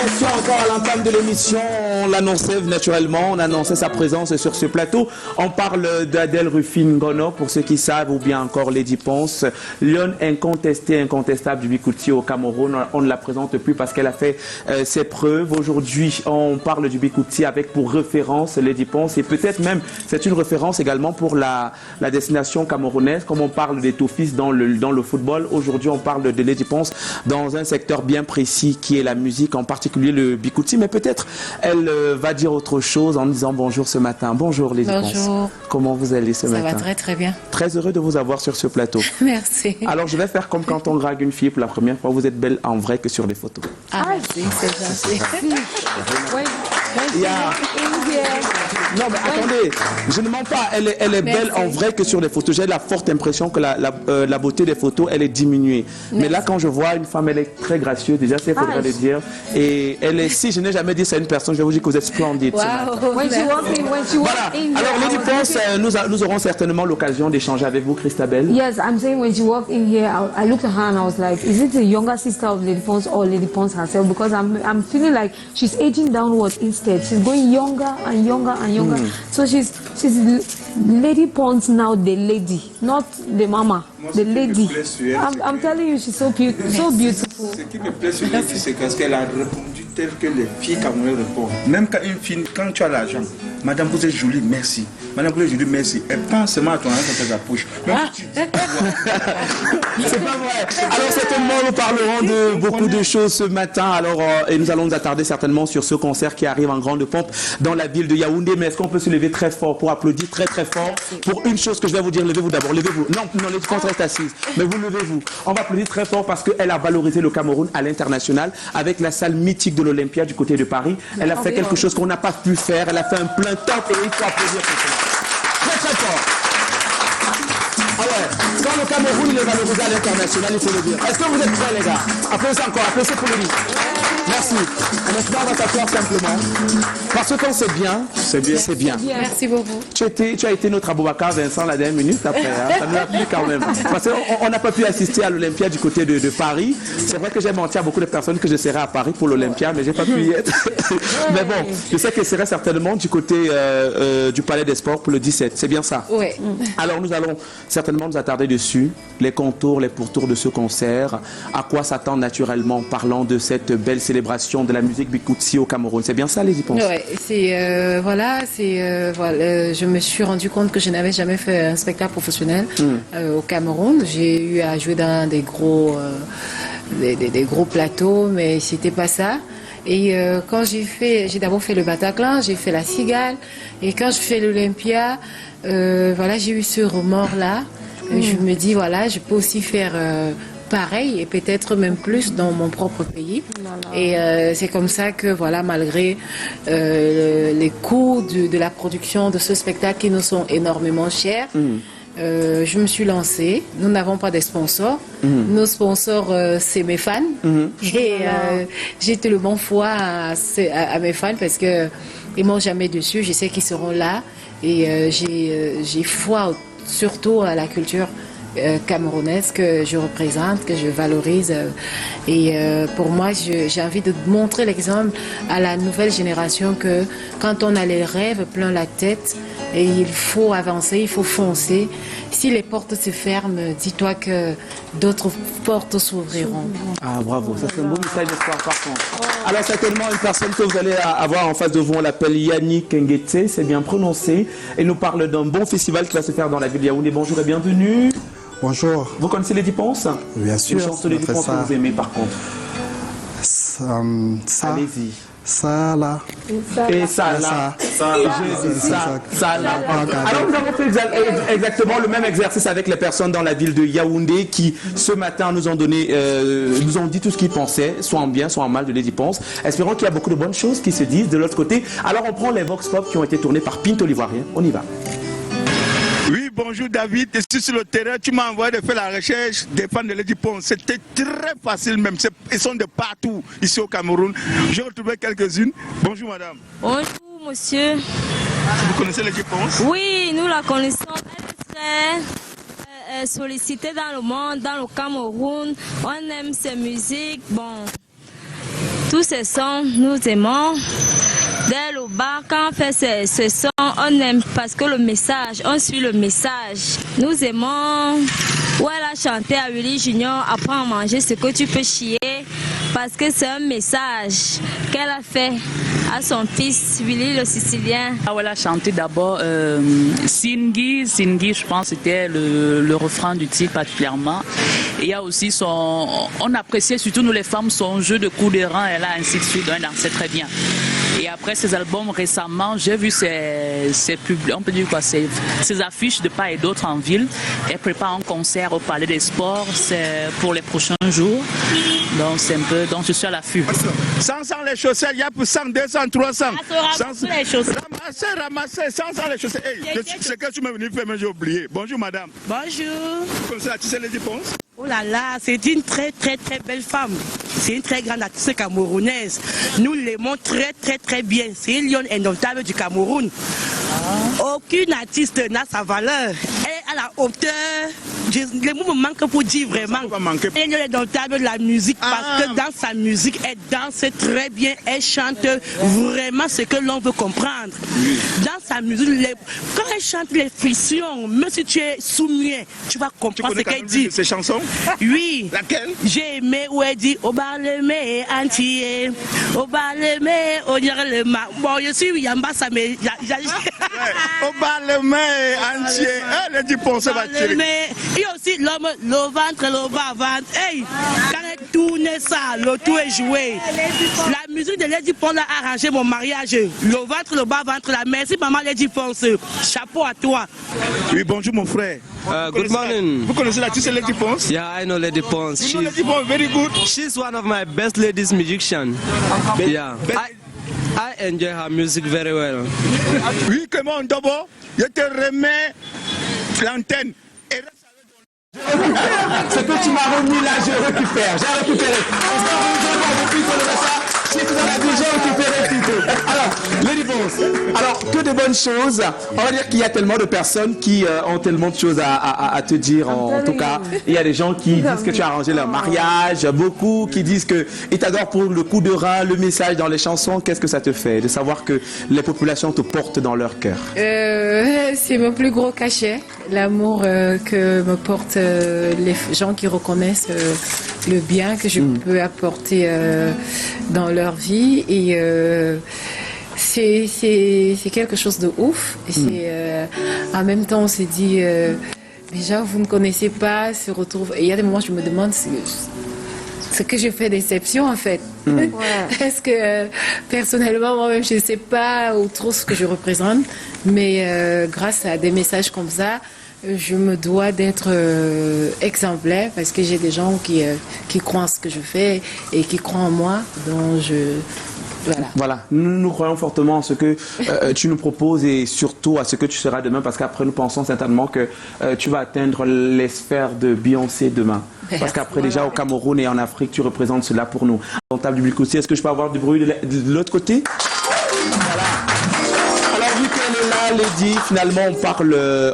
Salutations encore à l'entame de l'émission. On l'annonçait naturellement, on annonçait sa présence sur ce plateau. On parle d'Adèle Rufin-Ngono, pour ceux qui savent, ou bien encore Lady Ponce, lionne incontestée, incontestable du Bikouti au Cameroun. On ne la présente plus parce qu'elle a fait ses preuves. Aujourd'hui, on parle du Bikouti avec pour référence Lady Ponce et peut-être même c'est une référence également pour la destination camerounaise. Comme on parle des Tofis dans le football, aujourd'hui on parle de Lady Ponce dans un secteur bien précis qui est la musique, en particulier le Bikouti, mais peut-être elle va dire autre chose en disant bonjour ce matin. Bonjour Lady Ponce. Bonjour. Comment vous allez ce matin? Ça va très très bien. Très heureux de vous avoir sur ce plateau. Merci. Alors je vais faire comme quand on drague une fille pour la première fois, vous êtes belle en vrai que sur les photos. Ah merci, c'est gentil. Non mais attendez, je ne mens pas, elle est belle en vrai que sur les photos. J'ai la forte impression que la beauté des photos, elle est diminuée. Mais là quand je vois une femme, elle est très gracieuse, déjà c'est faudrait le dire. Et elle est, si je n'ai jamais dit ça à une personne, je vais vous dire que vous êtes splendide. Wow. Voilà, alors Lady Ponce, nous aurons certainement l'occasion d'échanger avec vous, Christabel. Yes, I'm saying when she walked in here, I looked at her and I was like, is it the younger sister of Lady Ponce or Lady Ponce herself? Because I'm feeling like she's aging downwards instead. She's going younger and younger and younger. So she's Lady Ponce now, the lady, not the mama, the lady. I'm telling you, she's so beautiful. Ce qui me plaît sur Lady, c'est qu'elle a répondu tel que les filles camerounaises répondent. Même quand une fille, quand tu as l'argent, madame vous êtes jolie, merci. Madame vous êtes jolie, merci. Elle pense seulement à ton argent quand elle approche. C'est pas vrai. Alors certainement nous parlerons de beaucoup de choses ce matin. Alors et nous allons nous attarder certainement sur ce concert qui arrive en grande pompe dans la ville de Yaoundé. Mais est-ce qu'on peut se lever très fort pour applaudir très très fort pour une chose que je vais vous dire? Levez-vous d'abord, levez-vous. Non, les Ponce reste assise. Mais vous levez-vous. On va applaudir très fort parce qu'elle a valorisé le Cameroun à l'international avec la salle mythique de l'Olympia du côté de Paris. Elle a fait quelque chose qu'on n'a pas pu faire. Elle a fait un plein temps et il faut applaudir pour cela. Très très fort. Ah ouais, quand le Cameroun il est valorisé à l'international, il faut le dire. Est-ce que vous êtes prêts les gars? Applaudissez encore, applaudissez pour le lit. Merci. Maintenant on va s'asseoir simplement. Parce que quand c'est bien, c'est bien. Merci beaucoup. Tu as été notre Aboubacar Vincent la dernière minute après, hein? Ça nous a plu quand même. Parce qu'on n'a pas pu assister à l'Olympia du côté de Paris. C'est vrai que j'ai menti à beaucoup de personnes que je serais à Paris pour l'Olympia, mais j'ai pas pu y être. Mais bon, je sais qu'elle serait certainement du côté du Palais des Sports pour le 17. C'est bien ça? Oui. Alors nous allons certainement nous attarder dessus, les contours, les pourtours de ce concert, à quoi s'attendre naturellement parlant de cette belle célébration de la musique Bikouti au Cameroun. C'est bien ça, Lady Ponce? Ouais, je me suis rendu compte que je n'avais jamais fait un spectacle professionnel au Cameroun. J'ai eu à jouer dans des gros plateaux, mais c'était pas ça. Et quand j'ai d'abord fait le Bataclan, j'ai fait la Cigale, et quand je fais l'Olympia, j'ai eu ce remords-là. Je me dis je peux aussi faire pareil et peut-être même plus dans mon propre pays. Et c'est comme ça que malgré les coûts de la production de ce spectacle qui nous sont énormément chers, je me suis lancée. Nous n'avons pas de sponsors. Nos sponsors, c'est mes fans. Et j'ai été le bon foi à mes fans parce qu'ils ne m'ont jamais déçu. Je sais qu'ils seront là. Et j'ai foi surtout à la culture camerounaise que je représente, que je valorise. Pour moi, j'ai envie de montrer l'exemple à la nouvelle génération que quand on a les rêves plein la tête, et il faut avancer, il faut foncer. Si les portes se ferment, dis-toi que d'autres portes s'ouvriront. Ah bravo, ça c'est un beau message d'espoir par contre. Alors certainement une personne que vous allez avoir en face de vous, on l'appelle Yannick Ngetse, c'est bien prononcé. Et nous parle d'un bon festival qui va se faire dans la ville de Yaoundé. Bonjour et bienvenue. Bonjour. Vous connaissez Lady Ponce? Bien sûr. Une chanson de Lady Ponce que vous aimez par contre? Allez-y. Ça là. Et ça là. Ça là. Alors nous avons fait exactement le même exercice avec les personnes dans la ville de Yaoundé qui ce matin nous ont dit tout ce qu'ils pensaient, soit en bien, soit en mal de Lady Ponce. Espérons qu'il y a beaucoup de bonnes choses qui se disent de l'autre côté. Alors on prend les Vox Pop qui ont été tournés par Pinto l'Ivoirien. On y va. Oui, bonjour David, je suis sur le terrain, tu m'as envoyé de faire la recherche des fans de Lady Ponce. C'était très facile même, ils sont de partout ici au Cameroun. J'ai retrouvé quelques-unes. Bonjour madame. Bonjour monsieur. Vous connaissez Lady Ponce? Oui, nous la connaissons. Elle est très sollicitée dans le monde, dans le Cameroun. On aime ses musiques. Bon, Tous ces sons, nous aimons. Dès le bar, quand on fait ces sons, on aime parce que le message, on suit le message. Nous aimons où elle a chanté à Willy Junior, apprends à manger ce que tu peux chier, parce que c'est un message qu'elle a fait à son fils Willy le Sicilien. Elle a chanté d'abord Singi, je pense c'était le refrain du titre particulièrement. Et il y a aussi on appréciait surtout nous les femmes son jeu de coups de rein, elle a ainsi de suite, elle dansait très bien. Et après ces albums récemment, j'ai vu on peut dire quoi, ces affiches de part et d'autre en ville. Elle prépare un concert au Palais des Sports, c'est pour les prochains jours. Donc c'est un peu, donc je suis à l'affût. 100 les chaussettes, il y a pour 100, 200, 300. Les chaussettes. Ramasser, 100 les chaussettes. Hey, c'est que tu m'es venu faire, mais j'ai oublié. Bonjour madame. Bonjour. Vous connaissez l'artiste Lady Ponce? Oh là là, c'est une très très très belle femme. C'est une très grande artiste camerounaise. Nous l'aimons très très très bien. C'est une lionne indomptable du Cameroun. Aucune artiste n'a sa valeur. Elle est à la hauteur. Les mots me manquent pour dire vraiment. Elle est indomptable de la musique parce que dans sa musique, elle danse très bien. Elle chante vraiment ce que l'on veut comprendre. Dans sa musique, quand elle chante les frictions, même si tu es soumis, tu vas comprendre ce qu'elle dit. Ces chansons? Oui. Laquelle? J'ai aimé où elle dit au bar le mé entier, au bar le mé, on dirait le ma. Bon, je suis Yamba, ça mais. Au bar le mé entier. Lady Ponce va tirer. Et aussi l'homme, le ventre, le bas-ventre. Hey, quand elle tourne ça, le tout est joué. La musique de Lady Ponce a arrangé mon mariage. Le ventre, le bas-ventre, la merci maman Lady Ponce. Chapeau à toi. Oui, bonjour mon frère. Good morning. Vous connaissez l'artiste Lady Ponce? Yeah, I know Lady Ponce. You know Lady Ponce, very good. She's one of my best ladies musicians. Yeah. I enjoy her music very well. Oui, Clément Ndobo, je te remets l'antenne. Ce que tu m'as remis là, je récupère. J'ai récupéré. Si tu as déjà récupéré plutôt. Alors, Lady Ponce, alors que de bonnes choses. On va dire qu'il y a tellement de personnes qui ont tellement de choses à te dire. En tout cas, il y a des gens qui disent que tu as arrangé leur mariage, beaucoup qui disent qu'ils t'adorent pour le coup de rein, le message dans les chansons. Qu'est-ce que ça te fait de savoir que les populations te portent dans leur cœur? C'est mon plus gros cachet, l'amour que me portent les gens qui reconnaissent le bien que je peux apporter dans leur vie. Et c'est quelque chose de ouf. Et en même temps, on s'est dit, les gens vous ne connaissez pas se retrouvent. Et il y a des moments où je me demande ce que je fais d'exception en fait. Est-ce que personnellement moi-même je ne sais pas trop ce que je représente, mais grâce à des messages comme ça, je me dois d'être exemplaire parce que j'ai des gens qui croient en ce que je fais et qui croient en moi, donc Voilà, nous croyons fortement en ce que tu nous proposes et surtout à ce que tu seras demain, parce qu'après nous pensons certainement que tu vas atteindre les sphères de Beyoncé demain. Parce qu'après déjà au Cameroun et en Afrique, tu représentes cela pour nous. Dans table du public aussi, est-ce que je peux avoir du bruit de l'autre côté? Voilà. Alors vu qu'elle est là, Lady, finalement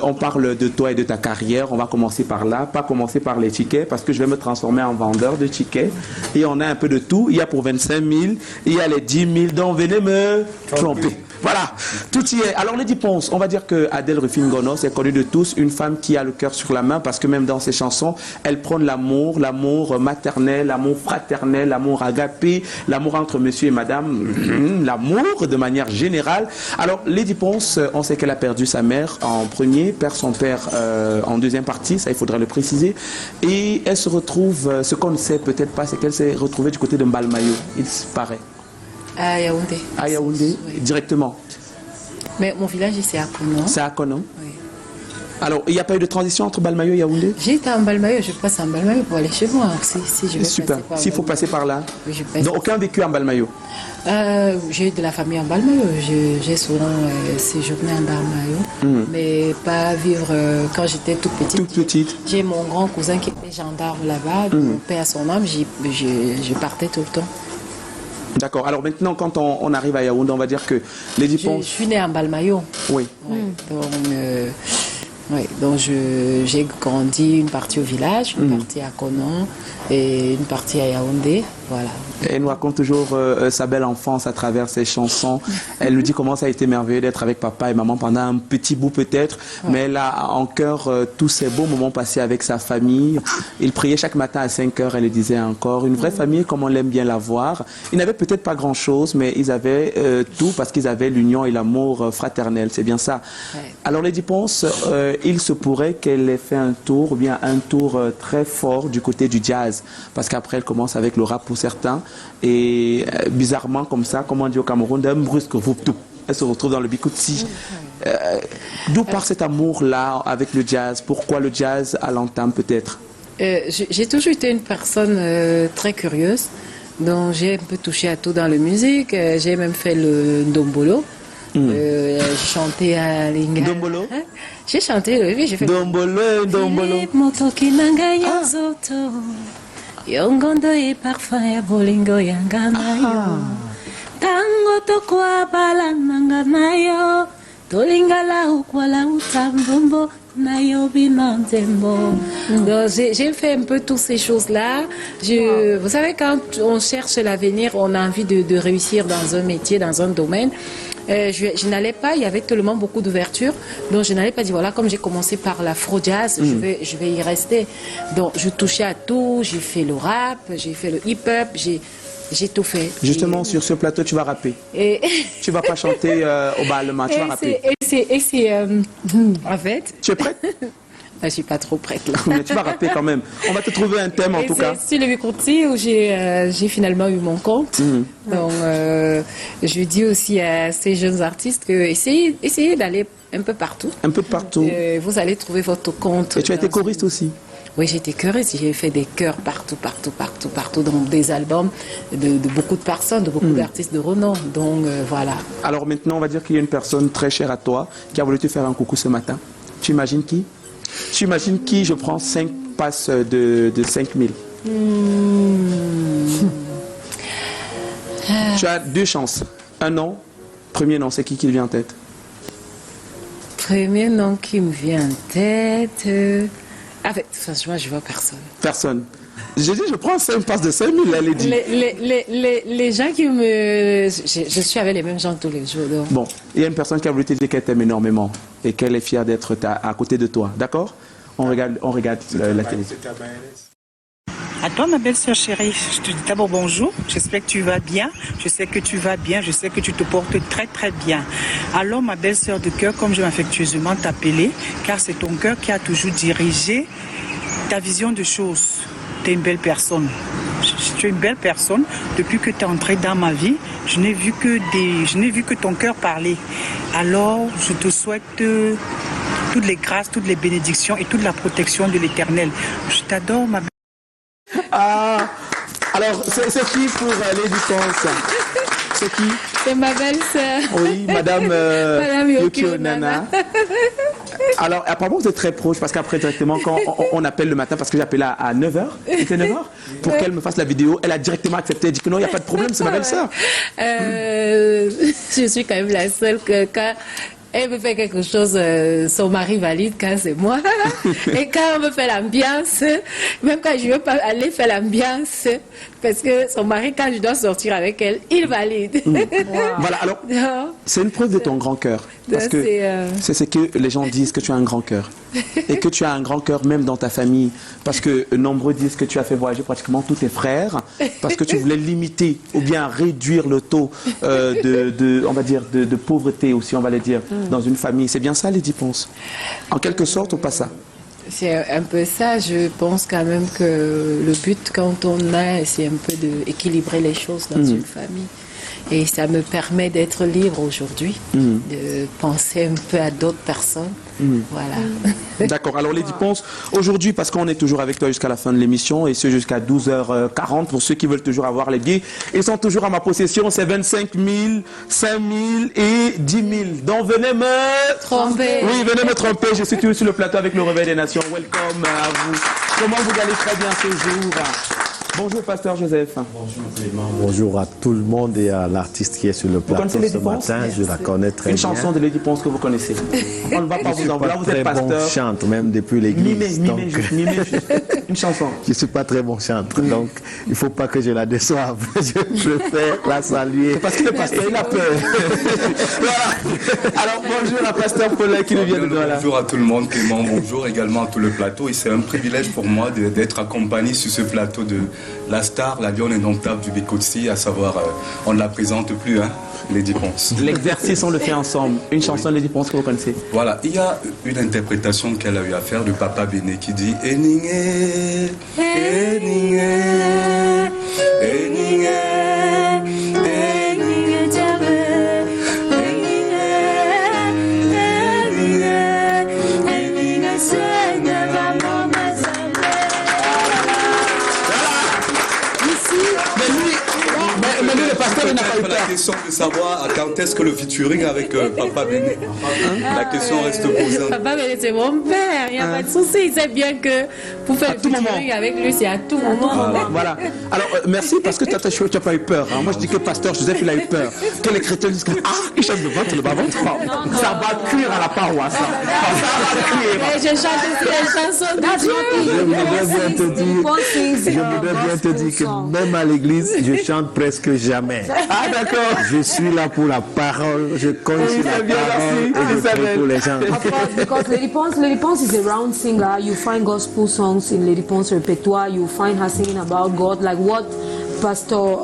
on parle de toi et de ta carrière. On va commencer par là, pas commencer par les tickets, parce que je vais me transformer en vendeur de tickets. Et on a un peu de tout. Il y a pour 25 000, il y a les 10 000, donc venez me tromper. Voilà, tout y est. Alors Lady Ponce, on va dire que Adèle Rufin-Gonos est connue de tous, une femme qui a le cœur sur la main, parce que même dans ses chansons, elle prône l'amour maternel, l'amour fraternel, l'amour agapé, l'amour entre monsieur et madame, l'amour de manière générale. Alors Lady Ponce, on sait qu'elle a perdu sa mère en premier, perd son père en deuxième partie, ça il faudrait le préciser, et elle se retrouve, ce qu'on ne sait peut-être pas, c'est qu'elle s'est retrouvée du côté de Mbalmayo, il paraît. À Yaoundé. À Yaoundé, oui. Directement. Mais mon village, c'est à Konon. C'est à Konon. Oui. Alors, il n'y a pas eu de transition entre Mbalmayo et Yaoundé? J'étais à Mbalmayo, je passe à Mbalmayo pour aller chez moi. Si je vais super. S'il faut passer par là. Oui, je passe. Donc, aucun vécu à Mbalmayo? J'ai de la famille en Mbalmayo. J'ai souvent séjourné en Mbalmayo, mais pas vivre quand j'étais toute petite. Toute petite. J'ai mon grand cousin qui était gendarme là-bas, mon père à son âme, je partais tout le temps. D'accord. Alors maintenant, quand on arrive à Yaoundé, on va dire que Lady Ponce... Je suis née en Mbalmayo. Oui. Donc, Oui, donc j'ai grandi une partie au village, une partie à Konon et une partie à Yaoundé. Voilà. Et elle nous raconte toujours sa belle enfance à travers ses chansons. Elle nous dit comment ça a été merveilleux d'être avec papa et maman pendant un petit bout peut-être, mais elle a en cœur tous ces beaux moments passés avec sa famille. Il priait chaque matin à 5 heures, elle le disait encore. Une vraie famille comme on l'aime bien la voir. Ils n'avaient peut-être pas grand-chose, mais ils avaient tout parce qu'ils avaient l'union et l'amour fraternel. C'est bien ça. Ouais. Alors Lady Ponce, il se pourrait qu'elle ait fait un tour, ou bien un tour très fort du côté du jazz, parce qu'après elle commence avec le rap pour certains, et bizarrement comme ça, comme on dit au Cameroun, d'un brusque, elle se retrouve dans le Bikutsi. D'où part cet amour-là avec le jazz? Pourquoi le jazz à l'entame peut-être? J'ai toujours été une personne très curieuse, donc j'ai un peu touché à tout dans la musique. J'ai même fait le ndombolo. J'ai chanté à Linga. Ndombolo? J'ai chanté, oui, j'ai fait Ndombolo, Ndombolo. Motoki nanga yozoto. Yongondo e parfum ya bolingo yanga na yo. Tango tokwa bala nanga na yo. Tolingala ukwala utambombo na yo binanzembo. Donc j'ai fait un peu toutes ces choses-là. Vous savez, quand on cherche l'avenir, on a envie de réussir dans un métier, dans un domaine. Je n'allais pas, il y avait tellement beaucoup d'ouverture, donc je n'allais pas dire, voilà, comme j'ai commencé par l'afro-jazz, je vais y rester. Donc je touchais à tout, j'ai fait le rap, j'ai fait le hip-hop, j'ai tout fait. Justement, sur ce plateau, tu vas rapper. Tu vas pas chanter au Ballement, tu vas rapper. En fait... Tu es prête? Je suis pas trop prête là. Mais tu vas rapper quand même. On va te trouver un thème en tout cas. C'est le Bikutsi où j'ai finalement eu mon compte. Donc je dis aussi à ces jeunes artistes que essayez d'aller un peu partout. Un peu partout. Vous allez trouver votre compte. Et tu as été choriste aussi? Oui, j'étais choriste. J'ai fait des chœurs partout dans des albums de beaucoup de personnes, de beaucoup d'artistes de renom. Donc voilà. Alors maintenant, on va dire qu'il y a une personne très chère à toi qui a voulu te faire un coucou ce matin. Tu imagines qui? Tu imagines qui? Je prends 5 passes de 5000. Tu as 2 chances. Un nom. Premier nom, c'est qui vient en tête? Premier nom qui me vient en tête... Avec, franchement, je vois personne. Personne. J'ai dit, je prends 5 passes de 5000, elle est dit. Les gens qui me... Je suis avec les mêmes gens tous les jours. Donc. Bon, il y a une personne qui a voulu te dire qu'elle t'aime énormément et qu'elle est fière d'être à côté de toi. D'accord? On regarde la télé. À toi, ma belle-sœur chérie, je te dis d'abord bonjour. J'espère que tu vas bien. Je sais que tu vas bien. Je sais que tu te portes très, très bien. Alors, ma belle-sœur de cœur, comme je vais affectueusement t'appeler, car c'est ton cœur qui a toujours dirigé ta vision de choses. Tu es une belle personne. Tu es une belle personne. Depuis que tu es entrée dans ma vie, je n'ai vu que ton cœur parler. Alors, je te souhaite toutes les grâces, toutes les bénédictions et toute la protection de l'Éternel. Je t'adore, ma belle. Ah, alors c'est qui pour Lady Ponce? C'est qui? C'est ma belle-sœur. Oui, Madame Yukio Nana. Alors, apparemment, vous êtes très proche parce qu'après, directement, quand on appelle le matin, parce que j'ai appelé à 9h, c'était 9h, pour qu'elle me fasse la vidéo, elle a directement accepté, elle dit que non, il n'y a pas de problème, c'est ma belle-sœur. Je suis quand même la seule que quand elle me fait quelque chose, son mari valide quand c'est moi. Et quand on me fait l'ambiance, même quand je ne veux pas aller faire l'ambiance, parce que son mari, quand je dois sortir avec elle, il valide. Voilà, alors, c'est une preuve de ton grand cœur. Parce que c'est ce que les gens disent, que tu as un grand cœur. Et que tu as un grand cœur même dans ta famille. Parce que nombreux disent que tu as fait voyager pratiquement tous tes frères, parce que tu voulais limiter ou bien réduire le taux on va dire, de pauvreté aussi, on va le dire, dans une famille. C'est bien ça, Lady Ponce? En quelque sorte ou pas ça? C'est un peu ça. Je pense quand même que le but, quand on a, c'est un peu d'équilibrer les choses dans une famille. Et ça me permet d'être libre aujourd'hui, de penser un peu à d'autres personnes. Voilà. D'accord. Alors, Lady Ponce, aujourd'hui, parce qu'on est toujours avec toi jusqu'à la fin de l'émission, et ce jusqu'à 12h40, pour ceux qui veulent toujours avoir les billets, ils sont toujours à ma possession, c'est 25 000, 5 000 et 10 000. Donc, venez me tromper. Oui, venez me tromper. Je suis toujours sur le plateau avec le Réveil des Nations. Welcome à vous. Comment vous allez très bien ce jour? Bonjour, pasteur Joseph. Bonjour à tout le monde et à l'artiste qui est sur le plateau ce matin. Je la connais très bien. Une chanson de Lady Ponce que vous connaissez. On ne va pas vous en vouloir, vous êtes pasteur. Bon chante, même depuis l'église. Mimez, une chanson. Je ne suis pas très bon chanteur, donc il ne faut pas que je la déçoive. Je préfère la saluer. C'est parce que le pasteur, il a peur. Voilà. Alors, bonjour à pasteur Paulin qui nous vient de Douala. Bonjour à tout le monde, Clément. Bonjour également à tout le plateau. Et c'est un privilège pour moi d'être accompagné sur ce plateau de la star, la lionne indomptable du Bikotsi, à savoir, on ne la présente plus, hein, Lady Ponce. L'exercice, on le fait ensemble. Une chanson de Lady Ponce que vous connaissez. Voilà, il y a une interprétation qu'elle a eu à faire de Papa Béné qui dit Eninge, Eninge, Eninge. La question de savoir quand est-ce que le featuring avec Papa Béné, la question reste posée. Papa Béné, c'est mon père, il n'y a pas de souci. Il sait bien que pour faire le featuring avec lui, c'est à tout moment. Voilà. Alors, merci parce que tu n'as pas eu peur. Hein. Moi, je dis que pasteur Joseph, il a eu peur. Que les chrétiens disent que il chante le ventre, le bas-ventre. Ça va cuire à la paroisse. Ça va cuire. Mais je chante aussi les chansons de Dieu. Je voudrais bien te dire que même à l'église, je chante presque jamais. Ah, d'accord. Je suis là pour la parole, je compte sur la parole et je prie pour les gens. Of course, because Lady Ponce is a round singer. You find gospel songs in Lady Ponce's repertoire. You find her singing about God, like what Pastor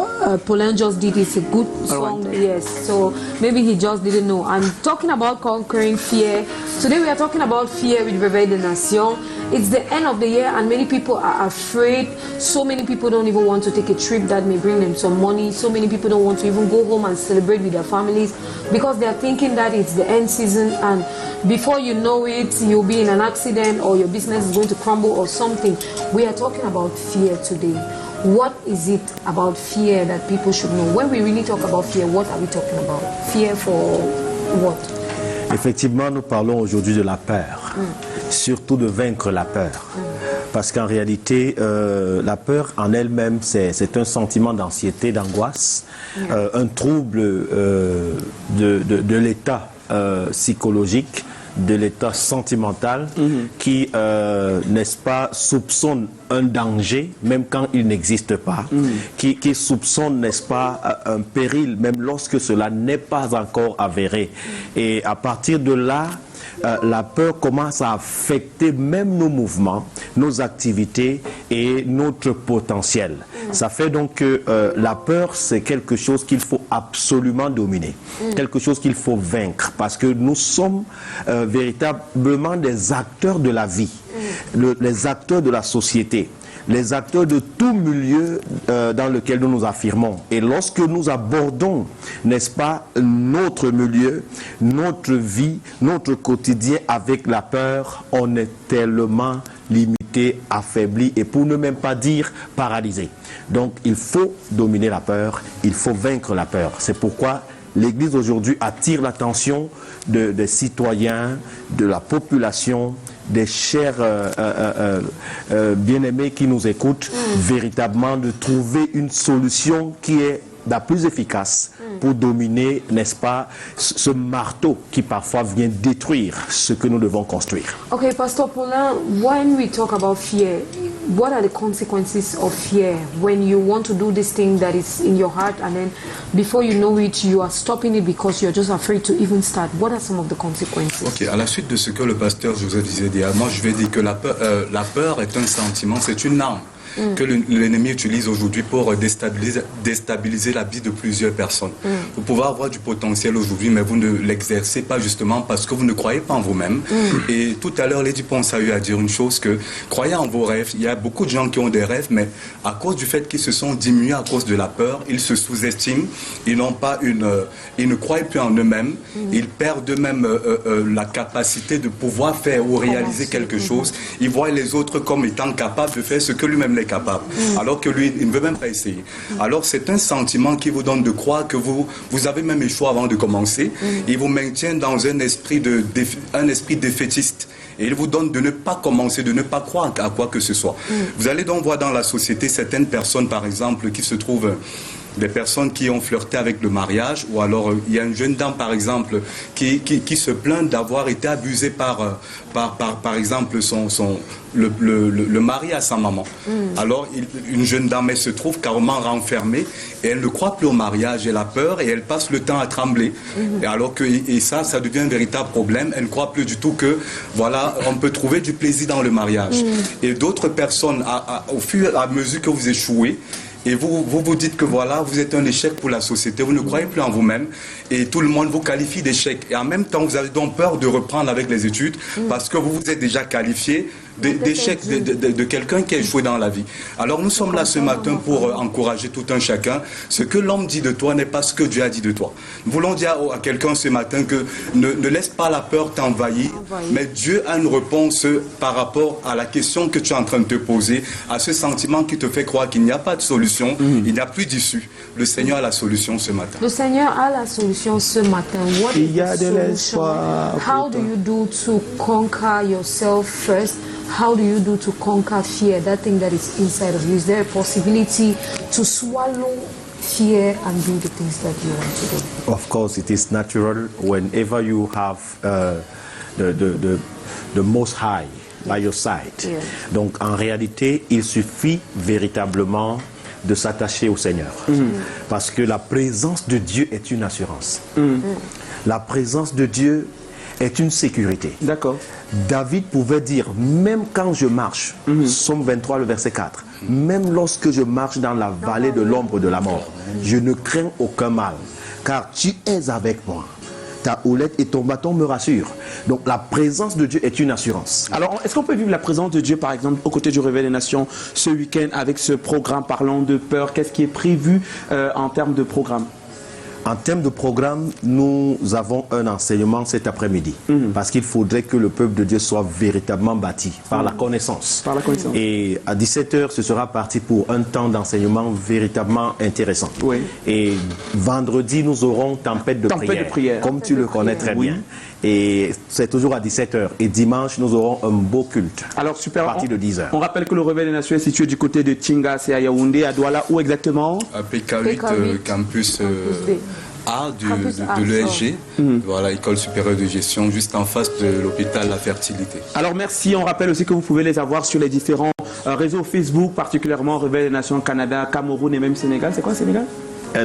Paulin just did. Is a good song, yes. So maybe he just didn't know. I'm talking about conquering fear. Today we are talking about fear with Réveil des Nations. It's the end of the year and many people are afraid. So many people don't even want to take a trip that may bring them some money. So many people don't want to even go home and celebrate with their families because they are thinking that it's the end season and before you know it, you'll be in an accident or your business is going to crumble or something. We are talking about fear today. What is it about fear that people should know? When we really talk about fear, what are we talking about? Fear for what? Effectivement, nous parlons aujourd'hui de la peur, surtout de vaincre la peur. Parce qu'en réalité, la peur en elle-même, c'est un sentiment d'anxiété, d'angoisse, un trouble de l'état psychologique, de l'état sentimental qui, n'est-ce pas, soupçonne un danger, même quand il n'existe pas, qui soupçonne, n'est-ce pas, un péril, même lorsque cela n'est pas encore avéré. Et à partir de là, la peur commence à affecter même nos mouvements, nos activités et notre potentiel. Ça fait donc que la peur, c'est quelque chose qu'il faut absolument dominer, quelque chose qu'il faut vaincre, parce que nous sommes véritablement des acteurs de la vie, les acteurs de la société, les acteurs de tout milieu dans lequel nous nous affirmons. Et lorsque nous abordons, n'est-ce pas, notre milieu, notre vie, notre quotidien avec la peur, on est tellement limité, affaibli et pour ne même pas dire paralysé. Donc il faut dominer la peur, il faut vaincre la peur. C'est pourquoi l'Église aujourd'hui attire l'attention des citoyens, de la population, des chers bien-aimés qui nous écoutent, véritablement de trouver une solution qui est la plus efficace pour dominer, n'est-ce pas, ce marteau qui parfois vient détruire ce que nous devons construire. Okay, Pastor Paulin, when we talk about fear, what are the consequences of fear when you want to do this thing that is in your heart and then before you know it, you are stopping it because you're just afraid to even start? What are some of the consequences? Ok, à la suite de ce que le pasteur Joseph disait derrière moi, je vais dire que la peur est un sentiment, c'est une arme que l'ennemi utilise aujourd'hui pour déstabiliser la vie de plusieurs personnes. Vous pouvez avoir du potentiel aujourd'hui, mais vous ne l'exercez pas justement parce que vous ne croyez pas en vous-même. Et tout à l'heure, Lady Ponce a eu à dire une chose, que croyez en vos rêves. Il y a beaucoup de gens qui ont des rêves, mais à cause du fait qu'ils se sont diminués à cause de la peur, ils se sous-estiment, ils n'ont pas ils ne croient plus en eux-mêmes, ils perdent eux-mêmes la capacité de pouvoir faire ou réaliser quelque chose. Ils voient les autres comme étant capables de faire ce que lui-même est capable. Alors que lui, il ne veut même pas essayer. Alors c'est un sentiment qui vous donne de croire que vous avez même échoué avant de commencer. Il vous maintient dans un esprit défaitiste. Et il vous donne de ne pas commencer, de ne pas croire à quoi que ce soit. Vous allez donc voir dans la société certaines personnes, par exemple, qui se trouvent... des personnes qui ont flirté avec le mariage, ou alors il y a une jeune dame par exemple qui se plaint d'avoir été abusée par exemple le mari à sa maman. Alors une jeune dame, elle se trouve carrément renfermée et elle ne croit plus au mariage, elle a peur et elle passe le temps à trembler. Et alors que ça devient un véritable problème, elle ne croit plus du tout que voilà, on peut trouver du plaisir dans le mariage. Et d'autres personnes, au fur et à mesure que vous échouez, et vous dites que voilà, vous êtes un échec pour la société, vous ne croyez plus en vous-même et tout le monde vous qualifie d'échec. Et en même temps, vous avez donc peur de reprendre avec les études parce que vous vous êtes déjà qualifié d'échec de quelqu'un qui a échoué dans la vie. Alors nous sommes là ce matin pour encourager tout un chacun. Ce que l'homme dit de toi n'est pas ce que Dieu a dit de toi. Nous voulons dire à quelqu'un ce matin que ne laisse pas la peur t'envahir, mais Dieu a une réponse par rapport à la question que tu es en train de te poser, à ce sentiment qui te fait croire qu'il n'y a pas de solution, il n'y a plus d'issue. Le Seigneur a la solution ce matin. Le Seigneur a la solution ce matin. What is the solution? How do you do to conquer yourself first? How do you do to conquer fear, that thing that is inside of you? Is there a possibility to swallow fear and do the things that you want to do? Of course, it is natural whenever you have the Most High by your side. Yeah. Donc, en réalité, il suffit véritablement de s'attacher au Seigneur. Parce que la présence de Dieu est une assurance. La présence de Dieu est une sécurité. D'accord. David pouvait dire, même quand je marche, Psaume 23, le verset 4, même lorsque je marche dans la vallée de l'ombre de la mort, je ne crains aucun mal, car tu es avec moi. Ta houlette et ton bâton me rassurent. Donc la présence de Dieu est une assurance. Alors, est-ce qu'on peut vivre la présence de Dieu, par exemple, aux côtés du Réveil des Nations, ce week-end, avec ce programme parlant de peur? Qu'est-ce qui est prévu en termes de programme? En termes de programme, nous avons un enseignement cet après-midi. Parce qu'il faudrait que le peuple de Dieu soit véritablement bâti par la connaissance. Par la connaissance. Et à 17h, ce sera parti pour un temps d'enseignement véritablement intéressant. Oui. Et vendredi, nous aurons tempête de prière. Comme tu le connais très bien. Et c'est toujours à 17h. Et dimanche, nous aurons un beau culte. Alors, super. À partir de 10h. On rappelle que le Réveil des Nations est situé du côté de Tinga, c'est à Yaoundé, à Douala. Où exactement? À PK8, campus A de l'ESG, voilà, École supérieure de gestion, juste en face de l'hôpital La Fertilité. Alors merci, on rappelle aussi que vous pouvez les avoir sur les différents réseaux Facebook, particulièrement Réveil des Nations Canada, Cameroun et même Sénégal. C'est quoi Sénégal?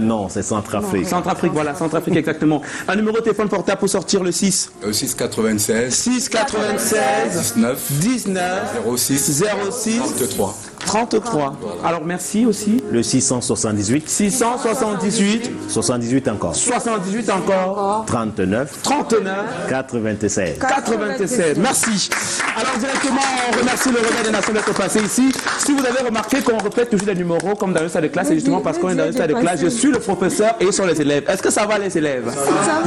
Non, c'est Centrafrique. Centrafrique, voilà, Centrafrique exactement. Un numéro de téléphone portable pour sortir le 6 696 19 06 33. Alors merci aussi. Le 678 78 encore 39 96. Merci. Alors directement, on remercie le Réveil des Nations d'être passé ici. Si vous avez remarqué qu'on répète toujours les numéros comme dans une salle de classe, c'est justement parce qu'on est dans une salle de classe. Je suis le professeur et ils sont les élèves. Est-ce que ça va les élèves?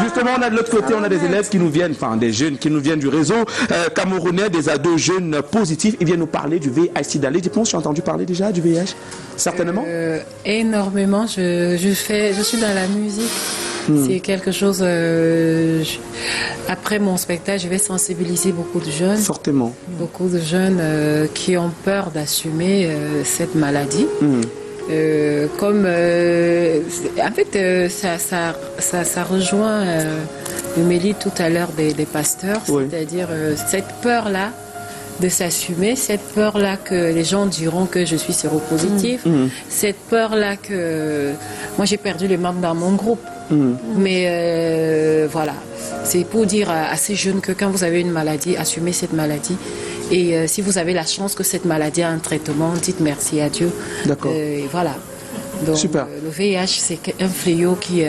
Justement, on a de l'autre côté, on a des élèves qui nous viennent, enfin des jeunes qui nous viennent du réseau camerounais, des ados jeunes positifs. Ils viennent nous parler du VIH-Sida. Les diplômes, tu as entendu parler déjà du VIH? Certainement. Énormément. Je suis dans la musique. C'est quelque chose. Après mon spectacle, je vais sensibiliser beaucoup de jeunes. Fortement. Beaucoup de jeunes qui ont peur d'assumer cette maladie. En fait, ça rejoint le Mélie tout à l'heure des pasteurs, c'est-à-dire cette peur-là de s'assumer, cette peur-là que les gens diront que je suis séropositif, cette peur-là que moi j'ai perdu les membres dans mon groupe. Mais voilà, c'est pour dire à ces jeunes que quand vous avez une maladie, assumez cette maladie. Et si vous avez la chance que cette maladie a un traitement, dites merci à Dieu. D'accord. Voilà. Donc, super. Le VIH, c'est un fléau qui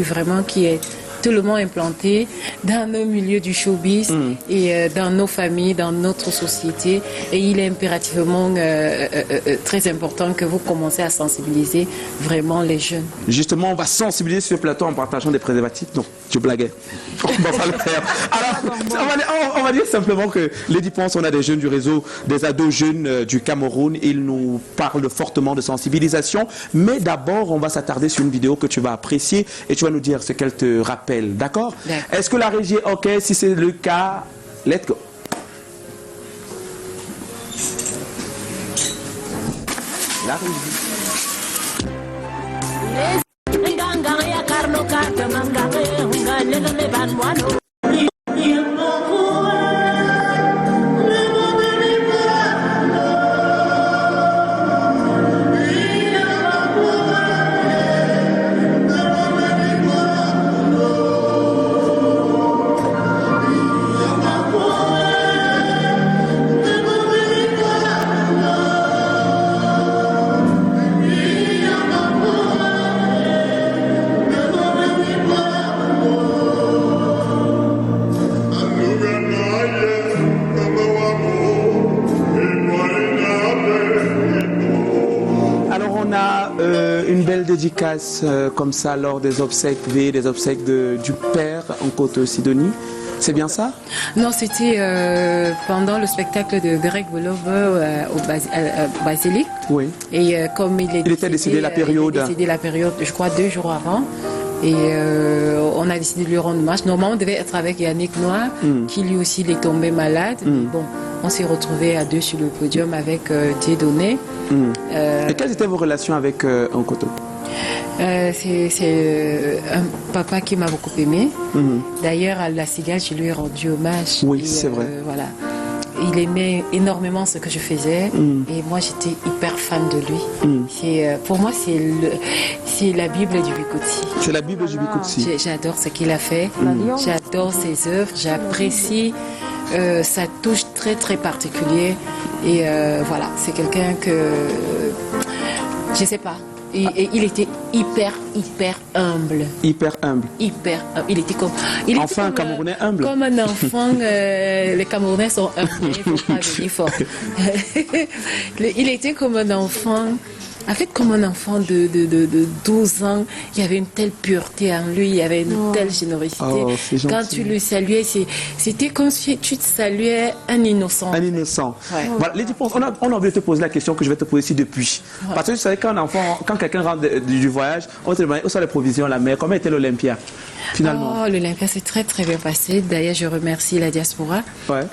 vraiment qui est tellement implanté dans nos milieux du showbiz et dans nos familles, dans notre société. Et il est impérativement très important que vous commencez à sensibiliser vraiment les jeunes. Justement, on va sensibiliser sur le plateau en partageant des préservatifs. Non, je blaguais. On va pas le faire. Alors, on va dire simplement que Lady Ponce, on a des jeunes du réseau, des ados jeunes du Cameroun. Ils nous parlent fortement de sensibilisation. Mais d'abord, on va s'attarder sur une vidéo que tu vas apprécier et tu vas nous dire ce qu'elle te rappelle. D'accord? Est-ce que la régie est OK? Si c'est le cas, let's go. La régie. Dédicace comme ça lors des obsèques V, des obsèques du père en Côte-Sidonie. C'est bien ça? Non, c'était pendant le spectacle de Greg Bolover au Basilique. Oui. Et comme il était décédé la période. Il est décédé la période, je crois, 2 jours avant. Et on a décidé de lui rendre hommage. Normalement, on devait être avec Yannick Noir, qui lui aussi il est tombé malade. Bon, on s'est retrouvés à 2 sur le podium avec Dieudonné. Et quelles étaient vos relations avec Nkoto? C'est un papa qui m'a beaucoup aimé. D'ailleurs, à La Cigale, je lui ai rendu hommage. Oui, c'est vrai. Voilà. Il aimait énormément ce que je faisais et moi j'étais hyper fan de lui. Pour moi c'est la Bible du Bikutsi. C'est la Bible du Bikutsi. J'adore ce qu'il a fait, j'adore ses œuvres, j'apprécie sa touche très très particulière et voilà, c'est quelqu'un que je sais pas. Et il était hyper humble. Hyper humble. Hyper humble. Il était comme un Camerounais humble. Comme un enfant, les Camerounais sont humbles. Il faut pas venir fort. Il était comme un enfant. En fait, comme un enfant de 12 ans, il y avait une telle pureté en lui, il y avait une telle générosité. Quand tu le saluais, c'était comme si tu te saluais un innocent. Un innocent. Ouais. Voilà, Lady Ponce, on a envie de te poser la question que je vais te poser ici depuis. Ouais. Parce que tu savais quand quelqu'un rentre du voyage, on te demande où sont les provisions à la mer, comment était l'Olympia finalement? L'Olympia s'est très très bien passé. D'ailleurs, je remercie la diaspora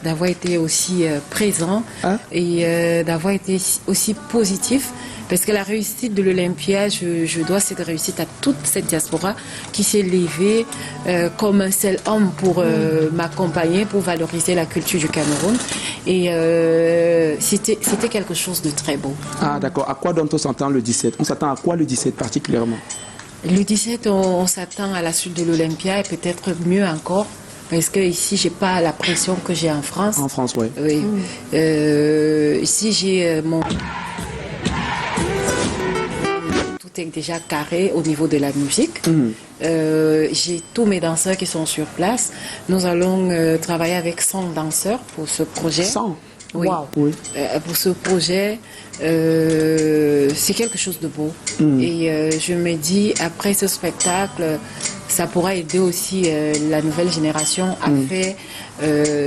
d'avoir été aussi présent et d'avoir été aussi positif. Parce que la réussite de l'Olympia, je dois cette réussite à toute cette diaspora qui s'est levée comme un seul homme pour m'accompagner, pour valoriser la culture du Cameroun. Et c'était quelque chose de très beau. Ah d'accord. À quoi donc on s'attend le 17? On s'attend à quoi le 17 particulièrement? Le 17, on s'attend à la suite de l'Olympia et peut-être mieux encore. Parce que ici, j'ai pas la pression que j'ai en France. En France, oui. Oui. Ici, j'ai mon... est déjà carré au niveau de la musique. J'ai tous mes danseurs qui sont sur place. Nous allons travailler avec 100 danseurs pour ce projet. 100? Oui. Wow. Oui. Pour ce projet, c'est quelque chose de beau. Et je me dis, après ce spectacle, ça pourra aider aussi la nouvelle génération à faire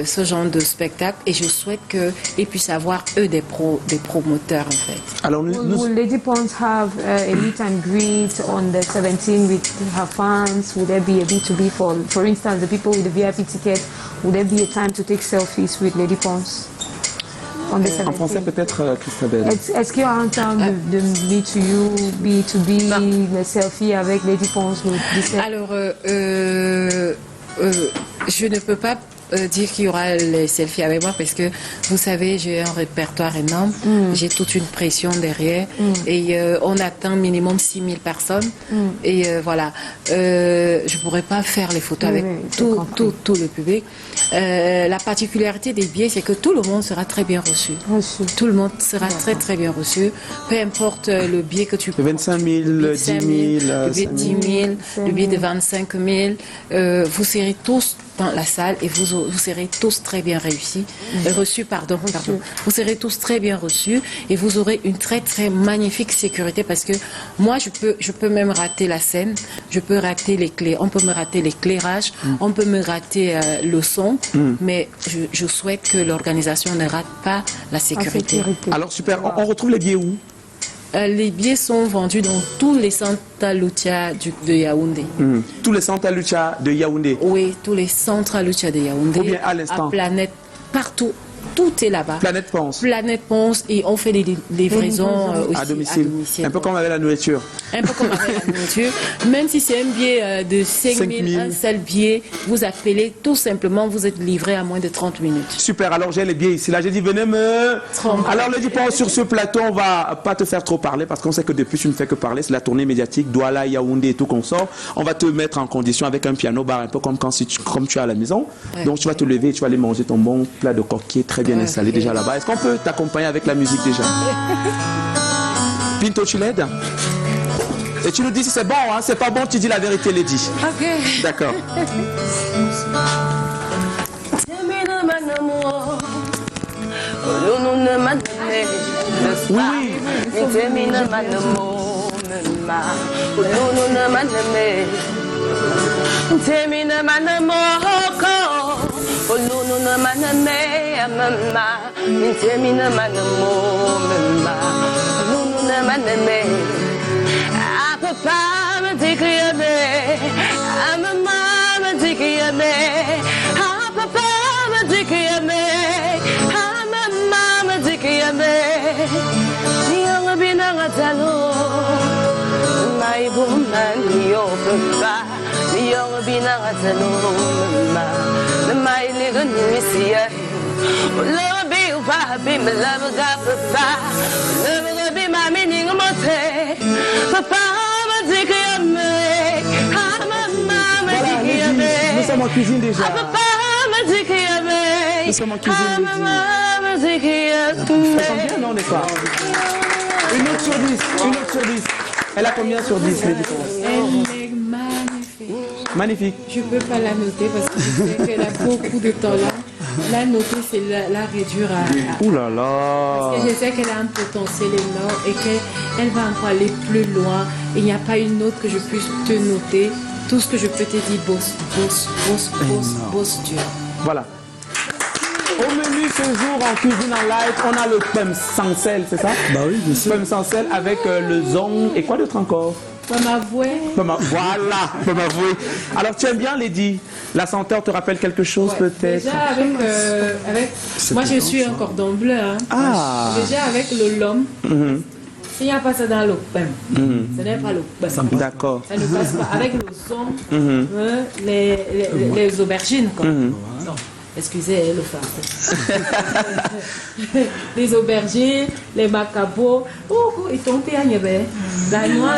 ce genre de spectacle. Et je souhaite qu'ils puissent avoir, eux, des promoteurs, en fait. Alors, will Lady Ponce have a meet and greet on the 17th with her fans? Would there be a B2B for instance, the people with the VIP ticket? Would there be a time to take selfies with Lady Ponce? En français peut-être, Christabel. Est-ce qu'il y a un temps de B2U, B2B, le selfie avec Lady Ponce? Alors, je ne peux pas dire qu'il y aura les selfies avec moi parce que vous savez, j'ai un répertoire énorme, j'ai toute une pression derrière et on atteint minimum 6000 personnes et voilà, je pourrais pas faire les photos avec tout le public. La particularité des billets, c'est que tout le monde sera très bien reçu. Tout le monde sera très bien reçu, peu importe le billet que tu prends. 25 000, 10 000, le billet de 10 000, le billet de 25 000, vous serez tous dans la salle et vous serez tous très bien reçus. Vous serez tous très bien reçus et vous aurez une très magnifique sécurité parce que moi je peux même rater la scène, je peux rater les clés, on peut me rater l'éclairage, on peut me rater le son, mais je souhaite que l'organisation ne rate pas la sécurité. Alors super, on retrouve les billets où? Les billets sont vendus dans tous les Santa Lucia de Yaoundé. Tous les Santa Lucia de Yaoundé? Oui, tous les Santa Lucia de Yaoundé. Ou bien à l'instant? À Planète, partout. Tout est là-bas. Planète Ponce. Planète Ponce et on fait des livraisons aussi à domicile. Un peu comme avec la nourriture. Un peu comme avec la nourriture. Même si c'est un billet de 5 000, un seul billet, vous appelez tout simplement, vous êtes livré à moins de 30 minutes. Super, alors j'ai les billets ici. Là, j'ai dit, venez me... Alors, Lady Ponce, sur ce plateau, on va pas te faire trop parler parce qu'on sait que depuis, tu ne fais que parler. C'est la tournée médiatique, Douala, Yaoundé et tout qu'on sort. On va te mettre en condition avec un piano bar, un peu comme quand comme tu es à la maison. Ouais. Donc, tu vas te lever et tu vas aller manger ton bon plat de coquille très bien installé déjà là-bas. Est-ce qu'on peut t'accompagner avec la musique déjà? Pinto, tu l'aides? Et tu nous dis si c'est bon, hein? C'est pas bon, tu dis la vérité, Lady. Ok. D'accord. Nous sommes en cuisine déjà. Nous sommes en cuisine déjà. Ça sent bien, non, on n'est pas. Une note sur 10, une note sur 10. Elle a combien sur 10, Lady Ponce? Elle est magnifique. Magnifique. Je ne peux pas la noter parce que je sais qu'elle a beaucoup de temps là. La noter, c'est la réduire à... Ouh là là. Parce que je sais qu'elle a un potentiel énorme et qu'elle va encore aller plus loin. Et il n'y a pas une note que je puisse te noter. Tout ce que je peux te dire, boss, Dieu. Voilà. Au menu ce jour en cuisine en live, on a le pum sans sel, c'est ça? Bah oui, bien sûr. Pum sans sel avec le zong et quoi d'autre encore? Voilà, peut m'avouer. Alors tu aimes bien, Lady? La senteur te rappelle quelque chose peut-être? Déjà avec moi je suis un cordon bleu. Hein. Ah. Déjà avec le lom. S'il n'y a pas ça dans le pain, ce n'est pas le pain. D'accord. Ça ne passe pas. Avec le son, les aubergines. Quoi. Non, excusez le français. Les aubergines, les macabos. Oh, ils tombent à Niébé. La noix,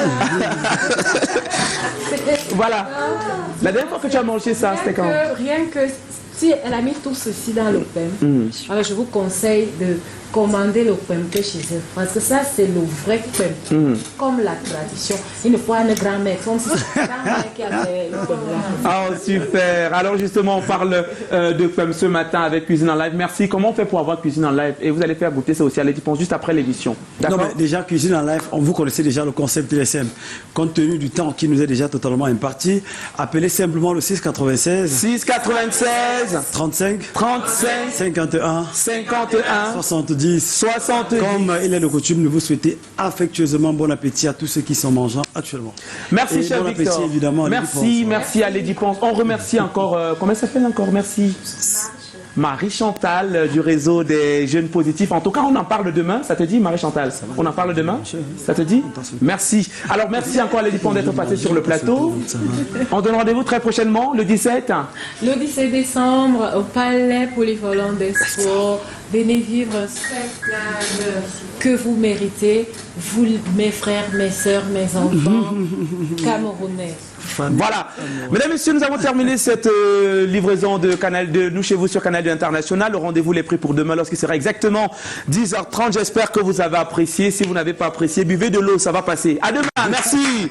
Voilà. La dernière fois que tu as mangé ça, c'était quand? Rien que si elle a mis tout ceci dans le pain, alors je vous conseille de commander le pain chez elle. Parce que ça, c'est le vrai pain. Comme la tradition. Il ne faut pas une grand-mère. Comme si c'est grand-mère qui avait le pain là. Oh, super. Alors, justement, on parle de pain ce matin avec Cuisine en Live. Merci. Comment on fait pour avoir Cuisine en Live? Et vous allez faire goûter ça aussi à Lady Ponce juste après l'émission. Non, mais déjà, Cuisine en Live, vous connaissez déjà le concept TSM. Compte tenu du temps qui nous est déjà totalement imparti, appelez simplement le 696 696 35 51 70. Comme il est de coutume, nous vous souhaitons affectueusement bon appétit à tous ceux qui sont mangeants actuellement. Merci, cher bon Victor. Appétit, évidemment, merci à Lady Ponce. On remercie encore, comment ça s'appelle encore? Merci. Marie-Chantal du réseau des jeunes positifs. En tout cas, on en parle demain. Ça te dit, Marie-Chantal? On en parle demain? Ça te dit? Merci. Alors, merci encore Lady Pon d'être passée sur le plateau. On donne rendez-vous très prochainement, le 17. Le 17 décembre, au Palais Polyvalent des Sports. Venez vivre un spectacle que vous méritez, vous, mes frères, mes sœurs, mes enfants camerounais. Voilà. Mesdames et messieurs, nous avons terminé cette livraison de Canal 2, nous chez vous sur Canal 2 International. Le rendez-vous est pris pour demain lorsqu'il sera exactement 10h30. J'espère que vous avez apprécié. Si vous n'avez pas apprécié, buvez de l'eau, ça va passer. À demain, merci.